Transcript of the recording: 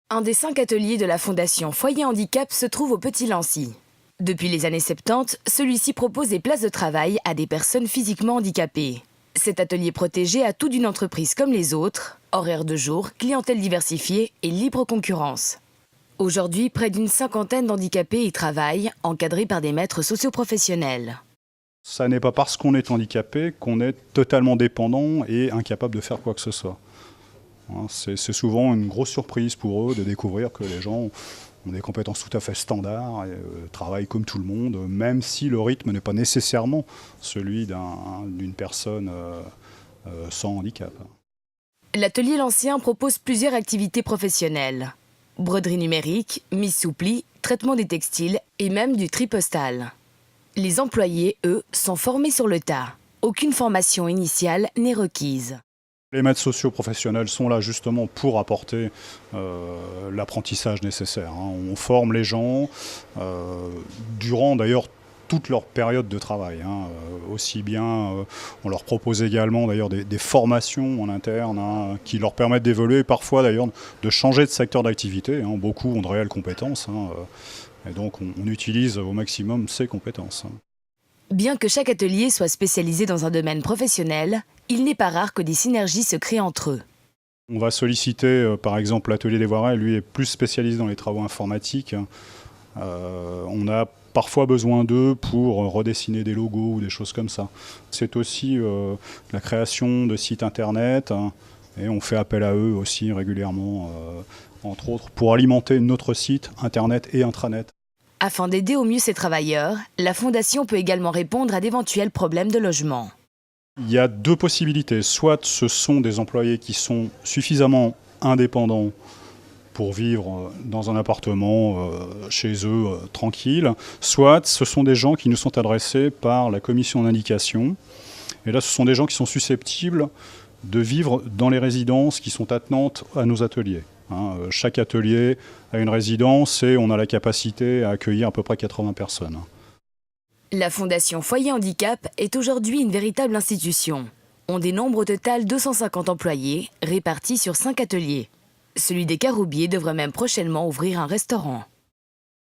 Un des 5 ateliers de la Fondation Foyer Handicap se trouve au Petit Lancy. Depuis les années 70, celui-ci propose des places de travail à des personnes physiquement handicapées. Cet atelier protégé a tout d'une entreprise comme les autres, horaires de jour, clientèle diversifiée et libre concurrence. Aujourd'hui, près d'une cinquantaine d'handicapés y travaillent, encadrés par des maîtres socioprofessionnels. Ça n'est pas parce qu'on est handicapé qu'on est totalement dépendant et incapable de faire quoi que ce soit. C'est souvent une grosse surprise pour eux de découvrir que les gens ont des compétences tout à fait standards et travaillent comme tout le monde, même si le rythme n'est pas nécessairement celui d'une personne sans handicap. L'atelier L'Ancien propose plusieurs activités professionnelles. Broderie numérique, mise sous pli, traitement des textiles et même du tri postal. Les employés, eux, sont formés sur le tas. Aucune formation initiale n'est requise. Les maîtres socioprofessionnels sont là justement pour apporter l'apprentissage nécessaire. On forme les gens durant d'ailleurs toute leur période de travail. Aussi bien, on leur propose également d'ailleurs des formations en interne qui leur permettent d'évoluer, parfois d'ailleurs de changer de secteur d'activité. Beaucoup ont de réelles compétences et donc on utilise au maximum ces compétences. Bien que chaque atelier soit spécialisé dans un domaine professionnel, il n'est pas rare que des synergies se créent entre eux. On va solliciter par exemple l'atelier des Voirins, lui est plus spécialisé dans les travaux informatiques. On a parfois besoin d'eux pour redessiner des logos ou des choses comme ça. C'est aussi la création de sites internet et on fait appel à eux aussi régulièrement, entre autres, pour alimenter notre site internet et intranet. Afin d'aider au mieux ces travailleurs, la Fondation peut également répondre à d'éventuels problèmes de logement. Il y a deux possibilités. Soit ce sont des employés qui sont suffisamment indépendants pour vivre dans un appartement chez eux tranquille, soit ce sont des gens qui nous sont adressés par la commission d'indication. Et là, ce sont des gens qui sont susceptibles de vivre dans les résidences qui sont attenantes à nos ateliers. Chaque atelier a une résidence et on a la capacité à accueillir à peu près 80 personnes. La Fondation Foyer Handicap est aujourd'hui une véritable institution. On dénombre au total 250 employés répartis sur 5 ateliers. Celui des Caroubiers devrait même prochainement ouvrir un restaurant.